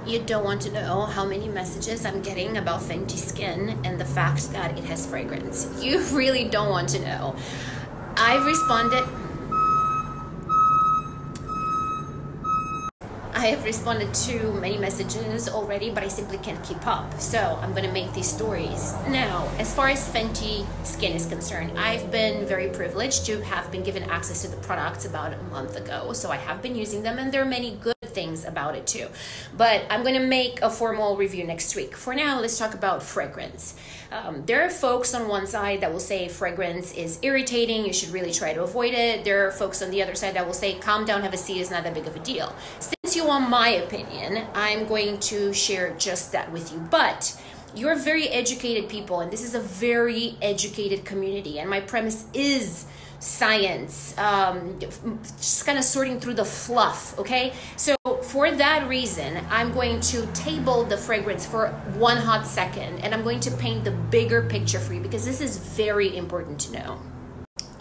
You don't want to know how many messages I'm getting about Fenty Skin and the fact that it has fragrance. You really don't want to know. I've responded. I have responded to many messages already, but I simply can't keep up. So I'm going to make these stories. Now, as far as Fenty Skin is concerned, I've been very privileged to have been given access to the products about a month ago. So I have been using them, and there are many good things about it too. But I'm going to make a formal review next week. For now, let's talk about fragrance. There are folks on one side that will say fragrance is irritating, you should really try to avoid it. There are folks on the other side that will say calm down, have a seat, it's not that big of a deal. Since you want my opinion, I'm going to share just that with you. But you're very educated people, and this is a very educated community, and my premise is science, just kind of sorting through the fluff, okay? So for that reason, I'm going to table the fragrance for one hot second, and I'm going to paint the bigger picture for you because this is very important to know.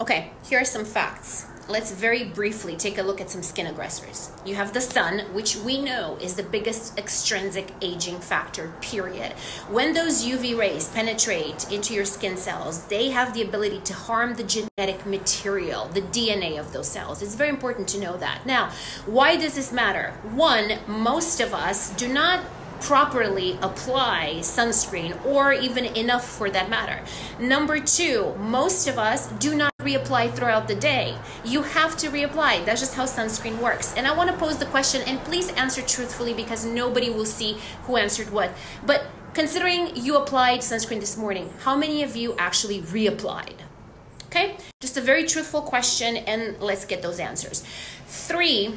Okay, here are some facts. Let's very briefly take a look at some skin aggressors. You have the sun, which we know is the biggest extrinsic aging factor, period. When those UV rays penetrate into your skin cells, they have the ability to harm the genetic material, the DNA of those cells. It's very important to know that. Now, why does this matter? One, most of us do not properly apply sunscreen, or even enough for that matter. Number two, most of us do not reapply throughout the day. You have to reapply. That's just how sunscreen works. And I want to pose the question, and please answer truthfully because nobody will see who answered what. But considering you applied sunscreen this morning, how many of you actually reapplied? Okay, just a very truthful question, and let's get those answers. Three,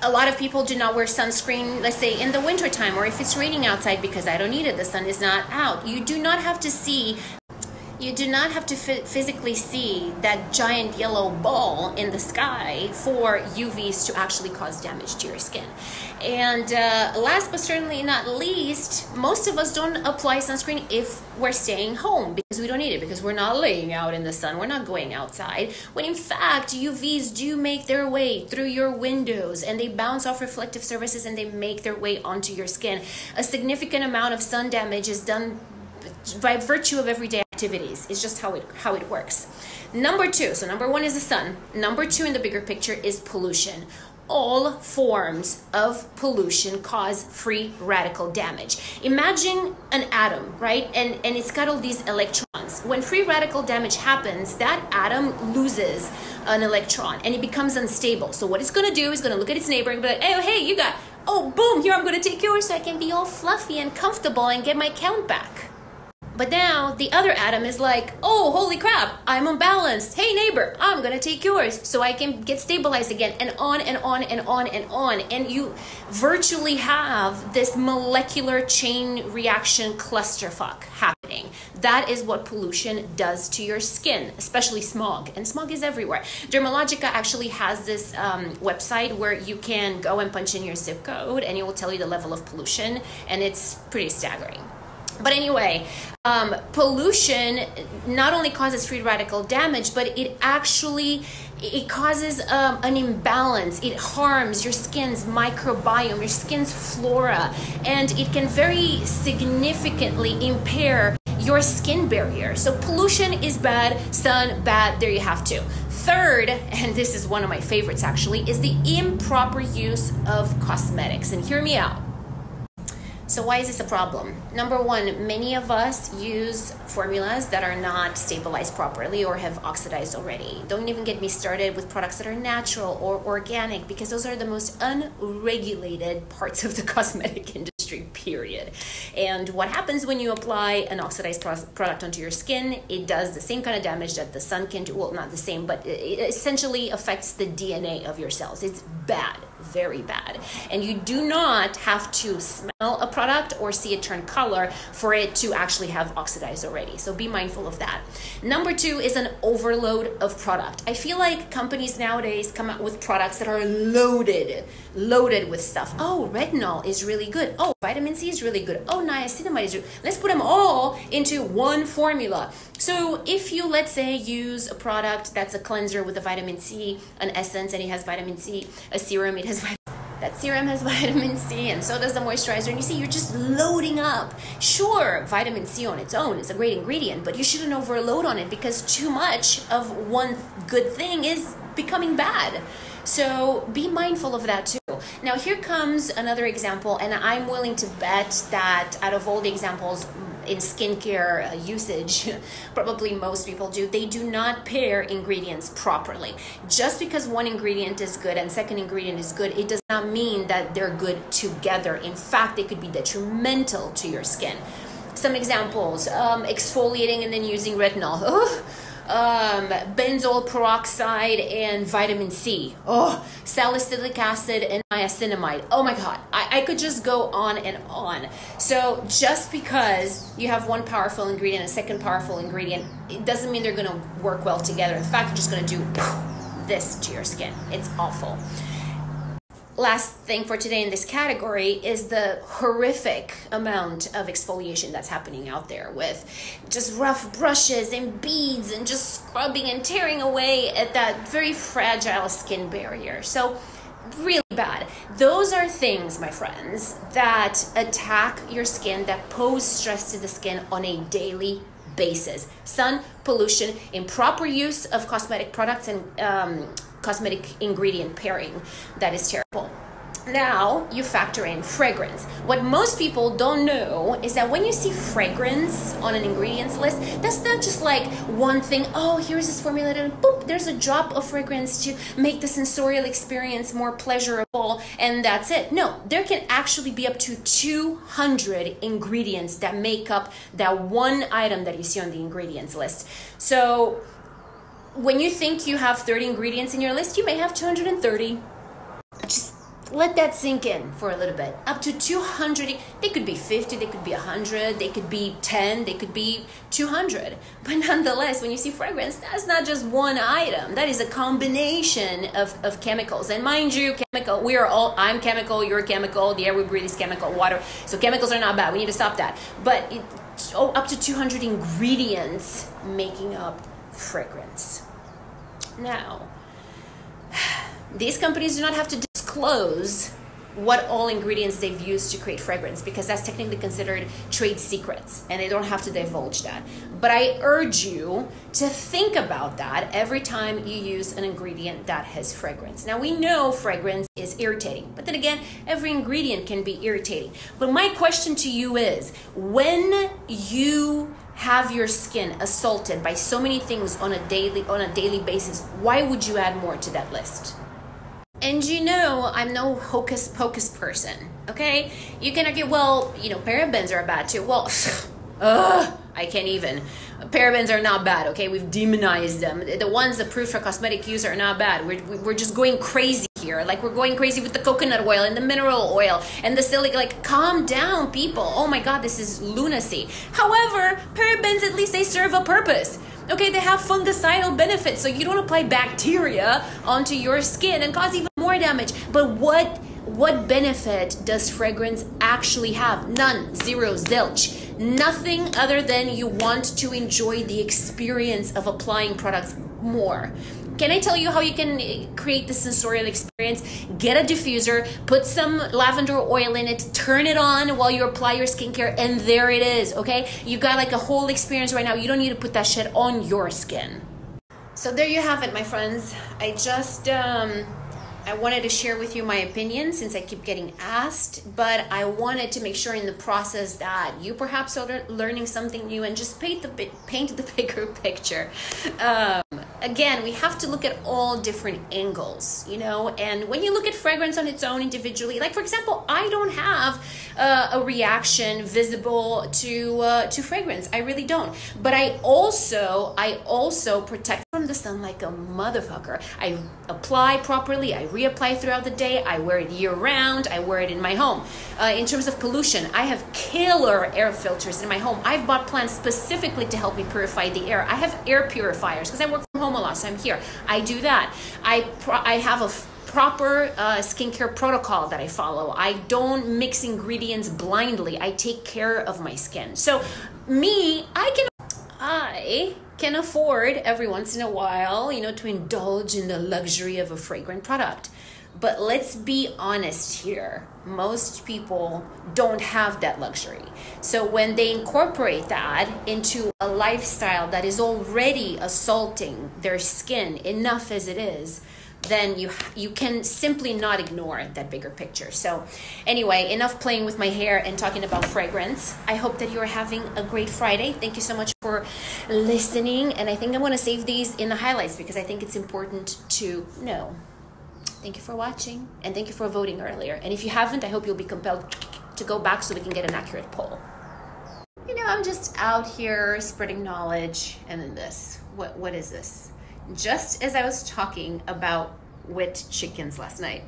a lot of people do not wear sunscreen, let's say in the winter time, or if it's raining outside because I don't need it, the sun is not out. You do not have to physically see that giant yellow ball in the sky for UVs to actually cause damage to your skin. And last but certainly not least, most of us don't apply sunscreen if we're staying home because we don't need it, because we're not laying out in the sun, we're not going outside, when in fact UVs do make their way through your windows and they bounce off reflective surfaces and they make their way onto your skin. A significant amount of sun damage is done by virtue of everyday activities. It's just how it works. Number two, so number one is the sun. Number two in the bigger picture is pollution. All forms of pollution cause free radical damage. Imagine an atom, right? And it's got all these electrons. When free radical damage happens, that atom loses an electron and it becomes unstable. So what it's going to do is going to look at its neighbor and be like, hey, you got, oh, boom, here, I'm going to take yours so I can be all fluffy and comfortable and get my count back. But now the other atom is like, oh, holy crap, I'm unbalanced. Hey, neighbor, I'm going to take yours so I can get stabilized again, and on and on and on and on. And you virtually have this molecular chain reaction clusterfuck happening. That is what pollution does to your skin, especially smog. And smog is everywhere. Dermalogica actually has this website where you can go and punch in your zip code and it will tell you the level of pollution, and it's pretty staggering. But anyway, pollution not only causes free radical damage, but it causes an imbalance. It harms your skin's microbiome, your skin's flora, and it can very significantly impair your skin barrier. So pollution is bad, sun bad, there you have to. Third, and this is one of my favorites actually, is the improper use of cosmetics. And hear me out. So why is this a problem? Number one, many of us use formulas that are not stabilized properly or have oxidized already. Don't even get me started with products that are natural or organic, because those are the most unregulated parts of the cosmetic industry, period. And what happens when you apply an oxidized product onto your skin, it does the same kind of damage that the sun can do. Well, not the same, but it essentially affects the DNA of your cells. It's bad, very bad. And you do not have to smell a product or see it turn color for it to actually have oxidized already. So be mindful of that. Number two is an overload of product. I feel like companies nowadays come out with products that are loaded with stuff. Oh, retinol is really good. Oh, vitamin C is really good. Oh, niacinamide is really good. Let's put them all into one formula. So if you, let's say, use a product that's a cleanser with a vitamin C, an essence, and it has vitamin C, a serum, it has vitamin C. that serum has vitamin C, and so does the moisturizer. And you see, you're just loading up. Sure, vitamin C on its own is a great ingredient, but you shouldn't overload on it, because too much of one good thing is becoming bad. So be mindful of that too. Now here comes another example, and I'm willing to bet that out of all the examples in skincare usage, probably most people do, they do not pair ingredients properly. Just because one ingredient is good and second ingredient is good, it does not mean that they're good together. In fact, they could be detrimental to your skin. Some examples: exfoliating and then using retinol. Benzoyl peroxide and vitamin C. Salicylic acid and niacinamide. Oh my God, I could just go on and on. So just because you have one powerful ingredient, a second powerful ingredient, it doesn't mean they're gonna work well together. In fact, you're just gonna do this to your skin. It's awful. Last thing for today in this category is the horrific amount of exfoliation that's happening out there, with just rough brushes and beads and just scrubbing and tearing away at that very fragile skin barrier. So really bad. Those are things, my friends, that attack your skin, that pose stress to the skin on a daily basis. Sun, pollution, improper use of cosmetic products, and cosmetic ingredient pairing. That is terrible. Now you factor in fragrance. What most people don't know is that when you see fragrance on an ingredients list, that's not just like one thing. Oh, here's this formulated, and boop, there's a drop of fragrance to make the sensorial experience more pleasurable, and that's it. No, there can actually be up to 200 ingredients that make up that one item that you see on the ingredients list. So when you think you have 30 ingredients in your list, you may have 230. Just let that sink in for a little bit. Up to 200. They could be 50, they could be 100, they could be 10, they could be 200. But nonetheless, when you see fragrance, that's not just one item. That is a combination of chemicals. And mind you, I'm chemical, you're chemical, the air we breathe is chemical, water. So chemicals are not bad. We need to stop that. But up to 200 ingredients making up fragrance. Now, these companies do not have to disclose what all ingredients they've used to create fragrance, because that's technically considered trade secrets and they don't have to divulge that. But I urge you to think about that every time you use an ingredient that has fragrance. Now we know fragrance is irritating, but then again, every ingredient can be irritating. But my question to you is, when you have your skin assaulted by so many things on a daily basis, why would you add more to that list? And you know, I'm no hocus pocus person, okay? You can argue, well, you know, parabens are bad too. Well, I can't even. Parabens are not bad, okay? We've demonized them. The ones approved for cosmetic use are not bad. We're just going crazy here. Like, we're going crazy with the coconut oil and the mineral oil and the silicone. Like, calm down, people. Oh my God, this is lunacy. However, parabens, at least they serve a purpose. Okay, they have fungicidal benefits, so you don't apply bacteria onto your skin and cause even more damage. But what benefit does fragrance actually have? None. Zero. Zilch. Nothing other than you want to enjoy the experience of applying products more. Can I tell you how you can create the sensorial experience? Get a diffuser, put some lavender oil in it, turn it on while you apply your skincare, and there it is, okay? You got like a whole experience right now. You don't need to put that shit on your skin. So there you have it, my friends. I wanted to share with you my opinion since I keep getting asked, but I wanted to make sure in the process that you perhaps are learning something new and just paint the bigger picture. Again, we have to look at all different angles, you know, and when you look at fragrance on its own individually, like for example, I don't have a reaction visible to fragrance. I really don't. But I also protect from the sun like a motherfucker. I apply properly. I reapply throughout the day. I wear it year round. I wear it in my home. In terms of pollution, I have killer air filters in my home. I've bought plants specifically to help me purify the air. I have air purifiers because I work from home a lot, so I'm here. I do that. I have a proper skincare protocol that I follow. I don't mix ingredients blindly. I take care of my skin. So I can afford every once in a while, you know, to indulge in the luxury of a fragrant product. But let's be honest here. Most people don't have that luxury. So when they incorporate that into a lifestyle that is already assaulting their skin enough as it is, then you can simply not ignore that bigger picture. So anyway, enough playing with my hair and talking about fragrance. I hope that you're having a great Friday. Thank you so much for listening. And I think I'm going to save these in the highlights because I think it's important to know. Thank you for watching, and thank you for voting earlier. And if you haven't, I hope you'll be compelled to go back so we can get an accurate poll. You know, I'm just out here spreading knowledge. And then this, what is this? Just as I was talking about wet chickens last night.